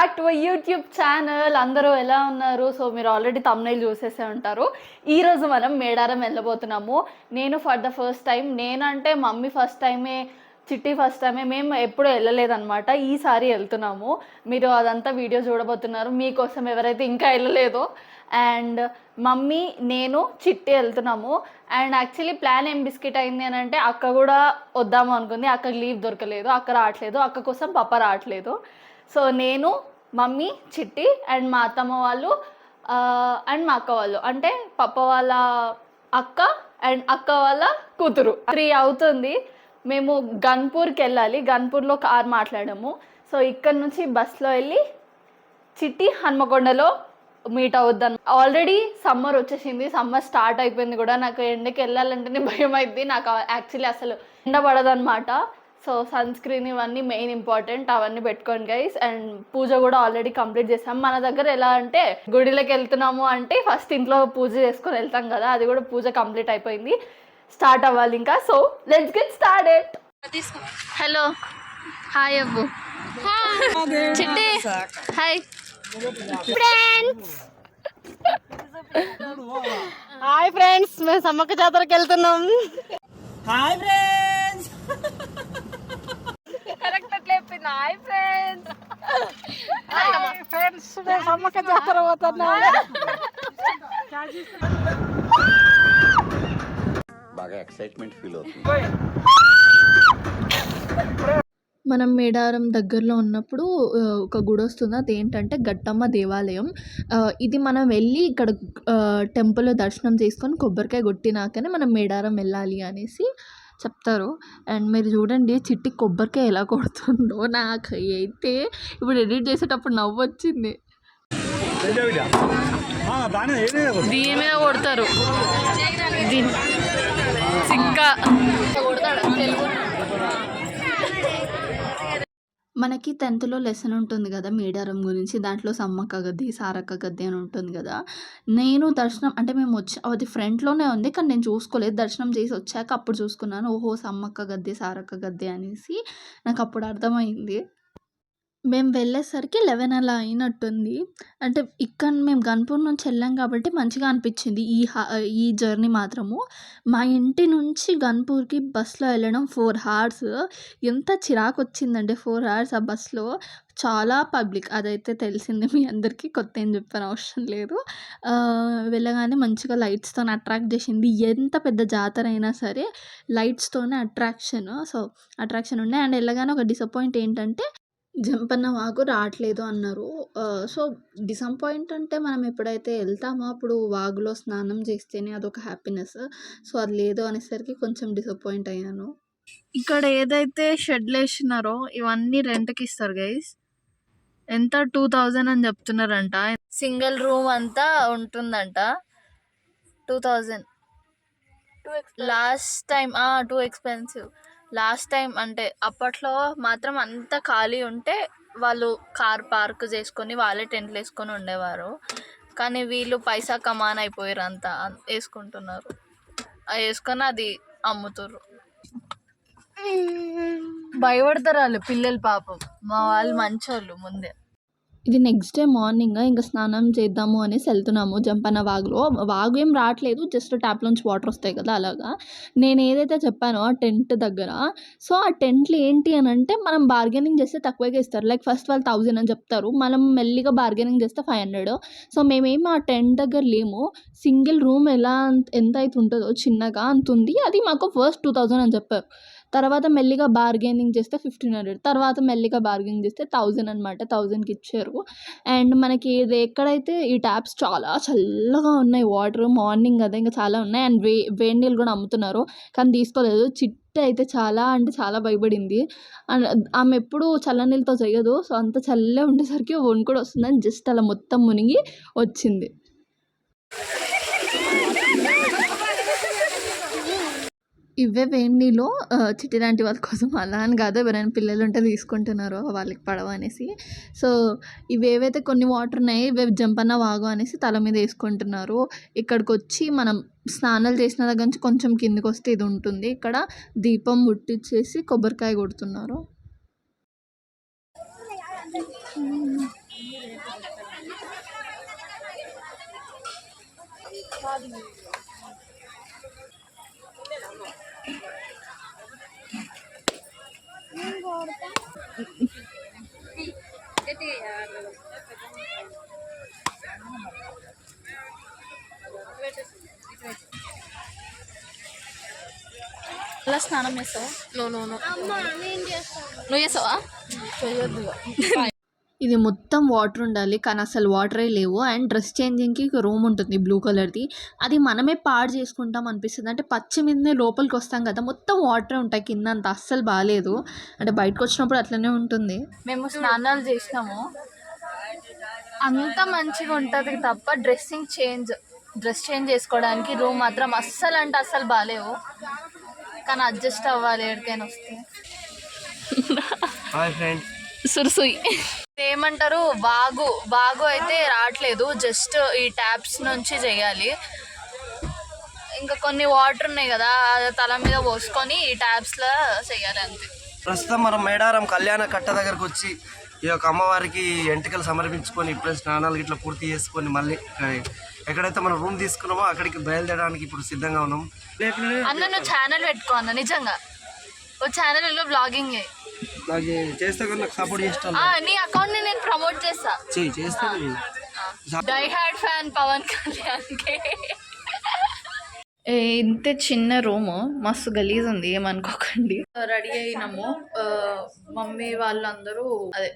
Back to YouTube channel. అందరూ ఎలా ఉన్నారు? సో మీరు ఆల్రెడీ థంబ్నెయిల్ చూసేసే ఉంటారు. ఈరోజు మనం మేడారం వెళ్ళబోతున్నాము. నేను ఫర్ ద ఫస్ట్ టైం, నేనంటే మమ్మీ ఫస్ట్ టైమే, చిట్టి ఫస్ట్ టైమే, మేము ఎప్పుడూ వెళ్ళలేదన్నమాట. ఈసారి వెళ్తున్నాము. మీరు అదంతా వీడియో చూడబోతున్నారు. మీకోసం ఎవరైతే ఇంకా వెళ్ళలేదో. అండ్ మమ్మీ, నేను, చిట్టి వెళ్తున్నాము. అండ్ యాక్చువల్లీ ప్లాన్ ఏం బిస్కెట్ అయింది అని అంటే, అక్క కూడా వద్దాము అనుకుంది. అక్కకి లీవ్ దొరకలేదు, అక్క రావట్లేదు, అక్క కోసం పప్ప రావట్లేదు. సో నేను, మమ్మీ, చిట్టి అండ్ మా అత్తమ్మ వాళ్ళు అండ్ మా అక్క వాళ్ళు, అంటే పప్ప వాళ్ళ అక్క అండ్ అక్క వాళ్ళ కూతురు 3 అవుతుంది. మేము గన్పూర్కి వెళ్ళాలి. గన్పూర్లో కార్ మాట్లాడాము. సో ఇక్కడ నుంచి బస్లో వెళ్ళి చిట్టి హన్మకొండలో మీట్ అవుద్దాం. ఆల్రెడీ సమ్మర్ వచ్చేసింది, సమ్మర్ స్టార్ట్ అయిపోయింది కూడా. నాకు ఎండకి వెళ్ళాలంటేనే భయం అయింది. నాకు యాక్చువల్లీ అసలు ఎండ పడదనమాట. సో సన్ స్క్రీన్ ఇవన్నీ మెయిన్ ఇంపార్టెంట్, అవన్నీ పెట్టుకోండి గైస్. అండ్ పూజ కూడా ఆల్రెడీ కంప్లీట్ చేసాం. మన దగ్గర ఎలా అంటే గుడిలోకి వెళ్తున్నాము అంటే ఫస్ట్ ఇంట్లో పూజ చేసుకొని వెళ్తాం కదా, అది కూడా పూజ కంప్లీట్ అయిపోయింది. స్టార్ట్ అవ్వాలి ఇంకా. So let's get started. Hello, hi Abbu. Chitti hi friends. Hi friends, మేము సమ్మక్క జాతరకి వెళ్తున్నాం. Hi friends. కరెక్ట్ అట్లా చెప్పింది. Hi friends. హాయ్ ఫ్రెండ్స్, మేము సమ్మక్క జాతర పోతున్నాం. బాగా ఎక్సైట్మెంట్ ఫీల్ అవుతుంది. మనం మేడారం దగ్గరలో ఉన్నప్పుడు ఒక గుడి వస్తుంది. అదేంటంటే గట్టమ్మ దేవాలయం. ఇది మనం వెళ్ళి ఇక్కడ టెంపుల్లో దర్శనం చేసుకొని కొబ్బరికాయ కొట్టినాకనే మనం మేడారం వెళ్ళాలి అనేసి చెప్తారు. అండ్ మీరు చూడండి చిట్టి కొబ్బరికాయ ఎలా కొడుతుందో. నాకు అయితే ఇప్పుడు ఎడిట్ చేసేటప్పుడు నవ్వు వచ్చింది. దీని మీద కొడతారు, ఇంకా మనకి 10th లెసన్ ఉంటుంది కదా మేడారం గురించి. దాంట్లో సమ్మక్క గద్దె, సారక్క గద్దె అని ఉంటుంది కదా. నేను దర్శనం అంటే మేము అది ఫ్రంట్లోనే ఉంది, కానీ నేను చూసుకోలేదు. దర్శనం చేసి వచ్చాక అప్పుడు చూసుకున్నాను. ఓహో, సమ్మక్క గద్దె, సారక్క గద్దె అనేసి నాకు అప్పుడు అర్థమైంది. మేము వెళ్ళేసరికి 11 అలా అయినట్టుంది. అంటే ఇక్కడ మేము గన్పూర్ నుంచి వెళ్ళాం కాబట్టి మంచిగా అనిపించింది ఈ జర్నీ మాత్రము. మా ఇంటి నుంచి గన్పూర్కి బస్సులో వెళ్ళడం 4 hours. ఎంత చిరాకు వచ్చిందంటే 4 hours ఆ బస్సులో. చాలా పబ్లిక్, అదైతే తెలిసింది మీ అందరికీ, కొత్త ఏం చెప్పని అవసరం లేదు. వెళ్ళగానే మంచిగా లైట్స్తో అట్రాక్ట్ చేసింది. ఎంత పెద్ద జాతర అయినా సరే లైట్స్తోనే అట్రాక్షన్ ఉండే. అండ్ వెళ్ళగానే ఒక డిసప్పాయింట్ ఏంటంటే జంపన్న వాగు రావట్లేదు అన్నారు. సో డిసప్పాయింట్ అంటే మనం ఎప్పుడైతే వెళ్తామో అప్పుడు వాగులో స్నానం చేస్తేనే అదొక హ్యాపీనెస్. సో అది లేదు అనేసరికి కొంచెం డిసప్పాయింట్ అయ్యాను. ఇక్కడ ఏదైతే షెడ్లు వేసినారో ఇవన్నీ రెంట్కి ఇస్తారు గైస్. ఎంత 2000 అని చెప్తున్నారంట. సింగిల్ రూమ్ అంతా ఉంటుందంట 2000. Last time too expensive. Last time అంటే అప్పట్లో మాత్రం అంత ఖాళీ ఉంటే వాళ్ళు కార్ పార్క్ చేసుకొని వాళ్ళే టెంట్లు వేసుకొని ఉండేవారు. కానీ వీళ్ళు పైసా కమాన్ అయిపోయారు, అంతా వేసుకుంటున్నారు. అది వేసుకొని అది అమ్ముతారు. భయపడతారు వాళ్ళు పిల్లలు పాపం. మా వాళ్ళు మంచోళ్ళు ముందే. ఇది నెక్స్ట్ డే మార్నింగ్ ఇంకా స్నానం చేద్దాము అనేసి వెళ్తున్నాము జంపన్న వాగులో. వాగు ఏం రావట్లేదు, జస్ట్ ట్యాప్లోంచి వాటర్ వస్తాయి కదా అలాగా. నేను ఏదైతే చెప్పానో ఆ టెంట్ దగ్గర, సో ఆ టెంట్లు ఏంటి అని అంటే మనం బార్గెనింగ్ చేస్తే తక్కువగా ఇస్తారు. లైక్ ఫస్ట్ వాళ్ళు 1000 అని చెప్తారు, మనం మెల్లిగా బార్గెనింగ్ చేస్తే 500. సో మేమేమి ఆ టెంట్ దగ్గర లేము. సింగిల్ రూమ్ ఎంత అయితే ఉంటుందో చిన్నగా అంతుంది. అది మాకు ఫస్ట్ 2000 అని చెప్పారు. తర్వాత మెల్లిగా బార్గెనింగ్ చేస్తే 1500, తర్వాత మెల్లిగా బార్గెనింగ్ చేస్తే 1000 అనమాట. 1000కి ఇచ్చారు. అండ్ మనకి ఇది ఎక్కడైతే ఈ ట్యాప్స్ చాలా చల్లగా ఉన్నాయి వాటర్. మార్నింగ్ కదా ఇంకా చాలా ఉన్నాయి. అండ్ వేడి నీళ్ళు కూడా అమ్ముతున్నారు, కానీ తీసుకోలేదు. చిట్టి అయితే చాలా అంటే చాలా భయపడింది. అండ్ ఆమె ఎప్పుడు చల్ల నీళ్ళతో చేయదు. సో అంత చల్లగా ఉండేసరికి వణుకు కూడా వస్తుందని జస్ట్ అలా మొత్తం మునిగి వచ్చింది. ఇవే వేడి నీళ్ళు చిట్టి లాంటి వాళ్ళ కోసం, అలా అని కాదు, ఎవరైనా పిల్లలు ఉంటే తీసుకుంటున్నారో వాళ్ళకి పడవ అనేసి. సో ఇవేవైతే కొన్ని వాటర్ ఉన్నాయి ఇవే జంపన్న వాగు అనేసి తల మీద వేసుకుంటున్నారు. ఇక్కడికి వచ్చి మనం స్నానాలు చేసిన దగ్గర నుంచి కొంచెం కిందికి వస్తే ఇది ఉంటుంది. ఇక్కడ దీపం ముట్టించేసి కొబ్బరికాయ కొడుతున్నారు. అలా స్నానం చేస్తావా? నువ్వు చేస్తావా? ఇది మొత్తం వాటర్ ఉండాలి కానీ అసలు వాటరే లేవు. అండ్ డ్రెస్ చేంజింగ్కి రూమ్ ఉంటుంది బ్లూ కలర్ది, అది మనమే పాడు చేసుకుంటాం అనిపిస్తుంది. అంటే పచ్చి మీదనే లోపలికి వస్తాం కదా, మొత్తం వాటరే ఉంటాయి కింద, అంత అస్సలు బాగాలేదు. అంటే బయటకు వచ్చినప్పుడు అట్లనే ఉంటుంది. మేము స్నానాలు చేసినాము, అంత మంచిగా ఉంటుంది తప్ప డ్రెస్ చేంజ్ చేసుకోవడానికి రూమ్ మాత్రం అస్సలు అంటే అస్సలు బాగాలేవు. కానీ అడ్జస్ట్ అవ్వాలి ఎక్కడికైనా వస్తే. సుర్సుయ్ ఏమంటారు, వాగు అయితే రావట్లేదు, జస్ట్ ఈ ట్యాప్స్ నుంచి చేయాలి. ఇంకా కొన్ని వాటర్ ఉన్నాయి కదా, తల మీద పోసుకొని ఈ ట్యాప్స్లో చేయాలి అంతే. ప్రస్తుతం మనం మేడారం కళ్యాణ కట్ట దగ్గరకు వచ్చి ఈ యొక్క అమ్మవారికి ఎంటికలు సమర్పించుకొని ఇప్పుడే స్నానాలు ఇట్లా పూర్తి చేసుకొని మళ్ళీ ఎక్కడైతే మనం రూమ్ తీసుకున్నామో అక్కడికి బయలుదేరడానికి ఇప్పుడు సిద్ధంగా ఉన్నాం. అన్న నువ్వు ఛానల్ పెట్టుకో అన్న, నిజంగా ఓ ఛానల్లో బ్లాగింగ్ నాకు చేస్తే కూడా నాకు సపోర్ట్ చేస్తాను. నీ అకౌంట్ ని నేను ప్రమోట్ చేస్తా. చేస్తాను. డై హార్డ్ ఫ్యాన్ పవన్ కళ్యాణ్కి. ఇంత చిన్న రూమ్, మస్తు గలీజ్ ఉంది, ఏమనుకోకండి. రెడీ అయినాము, మమ్మీ వాళ్ళందరూ అదే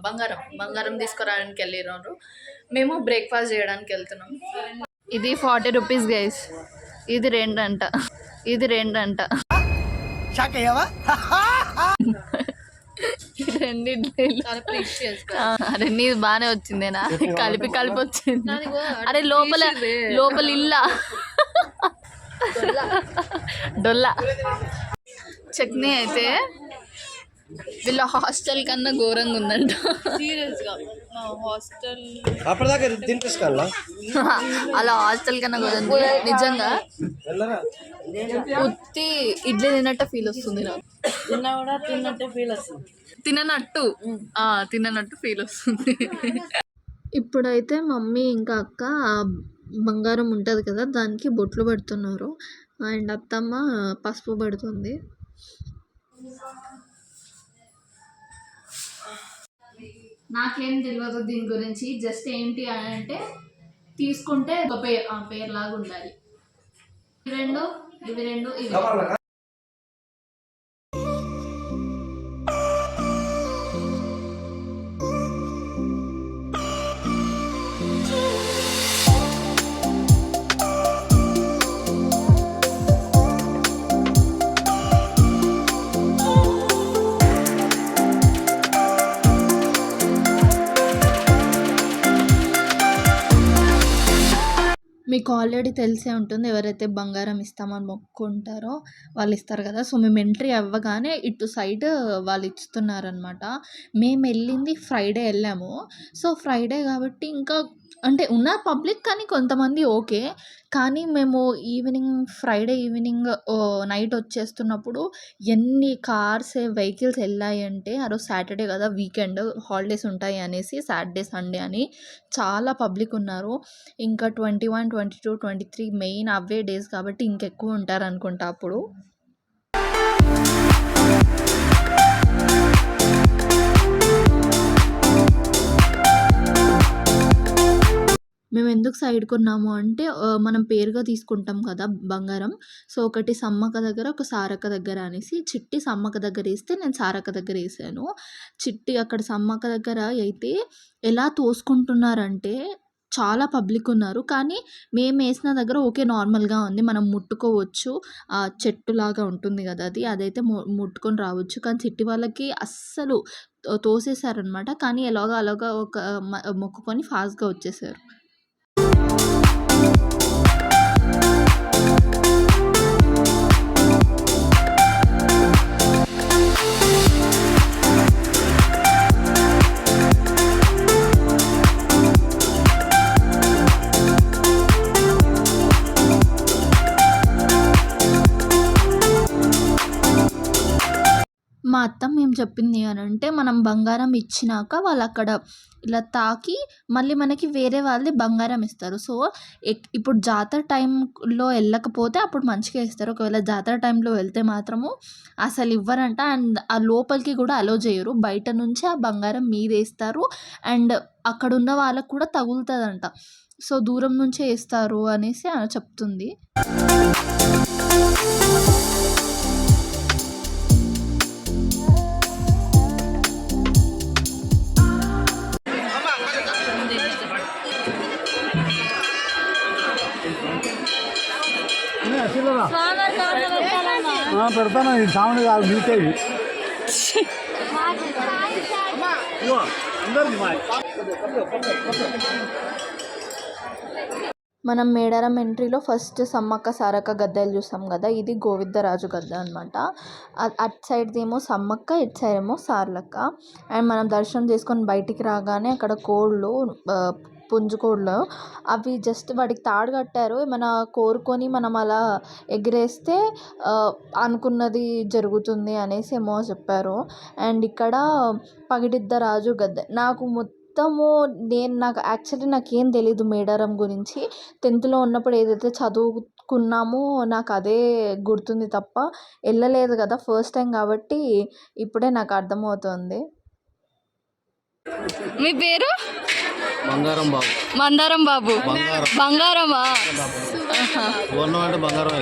బంగారం తీసుకురావడానికి వెళ్ళినారు. మేము బ్రేక్ఫాస్ట్ చేయడానికి వెళ్తున్నాం. ఇది 40 రూపీస్ గైస్, ఇది 2 అంట. అరే నీది బానే వచ్చిందేనా, కలిపి వచ్చింది. అరే లోపల ఇల్లా డొల్లా చట్నీ అయితే వీళ్ళ హాస్టల్ కన్నా ఘోరంగా ఉందంట. సీరియస్గా హాస్టల్ అలా హాస్టల్ కన్నా ఘోరంగా నిజంగా. ఉత్తి ఇడ్లీ తిన్నట్టు ఫీల్ వస్తుంది నాకు. తిన్నట్టు ఫీల్ వస్తుంది. ఇప్పుడైతే మమ్మీ ఇంకా అక్క బంగారం ఉంటుంది కదా, దానికి బొట్లు పెడుతున్నారు. అండ్ అత్తమ్మ పసుపు పెడుతుంది. నాకేం తెలియదు దీని గురించి, జస్ట్ ఏంటి అని అంటే తీసుకుంటే ఒక పేరు లాగా ఉండాలి. ఇవి రెండు మీకు ఆల్రెడీ తెలిసే ఉంటుంది, ఎవరైతే బంగారం ఇస్తామని మొక్కుంటారో వాళ్ళు ఇస్తారు కదా. సో మేము ఎంట్రీ అవ్వగానే ఇటు సైడ్ వాళ్ళు ఇస్తున్నారనమాట. మేము వెళ్ళింది ఫ్రైడే వెళ్ళాము. సో ఫ్రైడే కాబట్టి ఇంకా అంటే ఉన్నారు పబ్లిక్, కానీ కొంతమంది ఓకే. కానీ మేము ఫ్రైడే ఈవినింగ్ నైట్ వచ్చేస్తున్నప్పుడు ఎన్ని కార్స్ వెహికల్స్ వెళ్ళాయి అంటే, ఆ రోజు సాటర్డే కదా, వీకెండ్ హాలిడేస్ ఉంటాయి అనేసి సాటర్డే సండే అని చాలా పబ్లిక్ ఉన్నారు. ఇంకా 21, 22, 23 మెయిన్ అవే డేస్ కాబట్టి ఇంకెక్కువ ఉంటారు అనుకుంటా అప్పుడు. మేము ఎందుకు సైడ్ కొన్నాము అంటే, మనం పేరుగా తీసుకుంటాం కదా బంగారం. సో ఒకటి సమ్మక్క దగ్గర, ఒక సారక్క దగ్గర అనేసి, చిట్టి సమ్మక్క దగ్గర వేస్తే నేను సారక్క దగ్గర వేసాను. చిట్టి అక్కడ సమ్మక్క దగ్గర అయితే ఎలా తోసుకుంటున్నారంటే చాలా పబ్లిక్ ఉన్నారు. కానీ మేము వేసిన దగ్గర ఓకే నార్మల్గా ఉంది, మనం ముట్టుకోవచ్చు. ఆ చెట్టులాగా ఉంటుంది కదా, అదైతే ముట్టుకొని రావచ్చు. కానీ చిట్టి వాళ్ళకి అస్సలు తోసేసారనమాట. కానీ అలాగా ఒక మొక్కుకొని ఫాస్ట్గా వచ్చేసారు. మా అత్త మేము చెప్పింది అని అంటే, మనం బంగారం ఇచ్చినాక వాళ్ళు అక్కడ ఇలా తాకి మళ్ళీ మనకి వేరే వాళ్ళది బంగారం ఇస్తారు. సో ఇప్పుడు జాతర టైంలో వెళ్ళకపోతే అప్పుడు మంచిగా ఇస్తారు. ఒకవేళ జాతర టైంలో వెళ్తే మాత్రము అసలు ఇవ్వరంట. అండ్ ఆ లోపలికి కూడా అలో చేయరు. బయట నుంచి ఆ బంగారం మీదేస్తారు అండ్ అక్కడ ఉన్న వాళ్ళకు కూడా తగులుతుందంట. సో దూరం నుంచే ఇస్తారు అనేసి చెప్తుంది. పెడతాను ఈ సామాన్ కాదు మిగతాయి మనం మేడారం ఎంట్రీలో ఫస్ట్ సమ్మక్క సారక్క గద్దెలు చూసాం కదా, ఇది గోవిందరాజు గద్దె అనమాట. అటు సైడ్దేమో సమ్మక్క, ఇటు సైడ్ ఏమో సార్లక్క. అండ్ మనం దర్శనం చేసుకొని బయటికి రాగానే అక్కడ కోళ్ళు, పుంజుకోళ్ళు, అవి జస్ట్ వాటికి తాడు కట్టారు. ఏమైనా కోరుకొని మనం అలా ఎగిరేస్తే అనుకున్నది జరుగుతుంది అనేసి ఏమో చెప్పారు. అండ్ ఇక్కడ పగిడిద్దరాజు గద్దె. నాకు యాక్చువల్లీ నాకేం తెలీదు మేడారం గురించి. 10th ఉన్నప్పుడు ఏదైతే చదువుకున్నామో నాకు అదే గుర్తుంది తప్ప వెళ్ళలేదు కదా, ఫస్ట్ టైం కాబట్టి ఇప్పుడే నాకు అర్థమవుతుంది. మీ పేరు? బంగారం బాబు. మందారం బాబు. బంగారమా? అంటే బంగారమే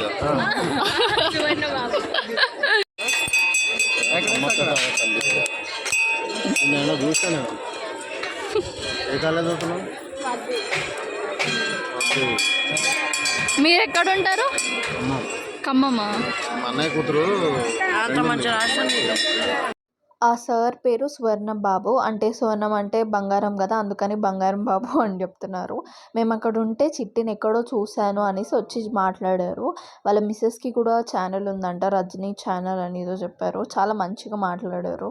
నేను చూస్తాను. ఏ కాలేజ్ చదువుతున్నావు? మీరు ఎక్కడ ఉంటారు? ఖమ్మమా? అన్నయ్య కూతురు. ఆ సార్ పేరు స్వర్ణం బాబు. అంటే స్వర్ణం అంటే బంగారం కదా, అందుకని బంగారం బాబు అని చెప్తున్నారు. మేము అక్కడ ఉంటే చిట్టిని ఎక్కడో చూశాను అనేసి వచ్చి మాట్లాడారు. వాళ్ళ మిస్సెస్కి కూడా ఛానల్ ఉందంట, రజనీ ఛానల్ అని ఏదో చెప్పారు. చాలా మంచిగా మాట్లాడారు.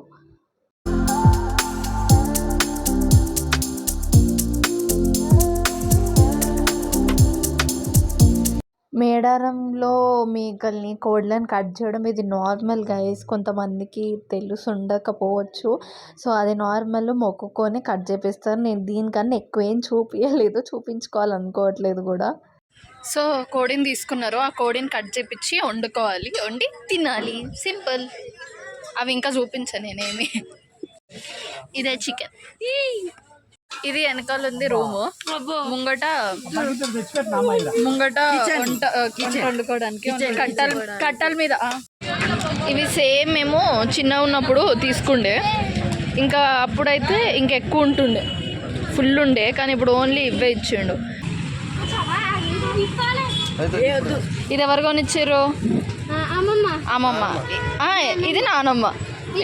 మేడారంలో మేకల్ని, కోళ్ళని కట్ చేయడం ఇది నార్మల్ గైస్. కొంతమందికి ఉండకపోవచ్చు. సో అది నార్మల్, మొక్కుకొని కట్ చేపిస్తారు. నేను దీనికన్నా ఎక్కువ ఏం చూపించలేదు, చూపించుకోవాలనుకోవట్లేదు కూడా. సో కోడిని తీసుకున్నారు, ఆ కోడిని కట్ చేపించి వండుకోవాలి, వండి తినాలి, సింపుల్. అవి ఇంకా చూపించాను నేనేమి. ఇదే చికెన్. ఇది వెనకాల ఉంది రూము, ముంగట వండుకోవడానికి కట్టల మీద. ఇవి సేమ్ మేము చిన్నగా ఉన్నప్పుడు తీసుకుండే, ఇంకా అప్పుడైతే ఇంకెక్కువ ఉంటుండే, ఫుల్ ఉండే. కానీ ఇప్పుడు ఓన్లీ ఇవే ఇచ్చిండు. ఇది ఎవరు కొనిచ్చారు? అమ్మమ్మ. ఇది నానమ్మ.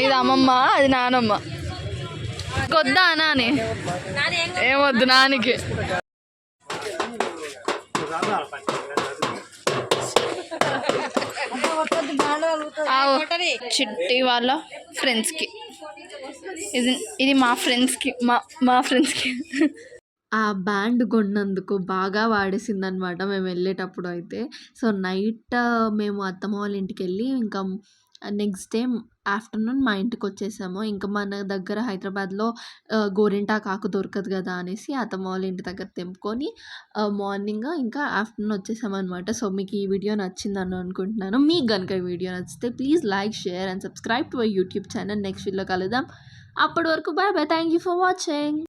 ఇది అమ్మమ్మ, అది నానమ్మ. కొద్దా నాని? ఏమొద్దు నానికి. చిట్టి వాళ్ళ ఫ్రెండ్స్కి, ఇది మా ఫ్రెండ్స్కి ఆ బ్యాండ్ కొన్నందుకు బాగా వాడేసిందనమాట మేము వెళ్ళేటప్పుడు అయితే. సో నైట్ మేము అత్తమ్మ వాళ్ళ ఇంటికి వెళ్ళి ఇంకా నెక్స్ట్ డే ఆఫ్టర్నూన్ మా ఇంటికి వచ్చేసాము. ఇంకా మన దగ్గర హైదరాబాద్లో గోరింటాకు ఆకు దొరకదు కదా అనేసి అత్తమ్మ వాళ్ళ ఇంటి దగ్గర తెంపుకొని మార్నింగ్ ఇంకా ఆఫ్టర్నూన్ వచ్చేసామన్నమాట. సో మీకు ఈ వీడియో నచ్చిందని అనుకుంటున్నాను. మీకు కనుక ఈ వీడియో నచ్చితే please like, share and subscribe to our YouTube channel. Next వీడియోలో కలుద్దాం. అప్పటి వరకు bye bye. Thank you for watching.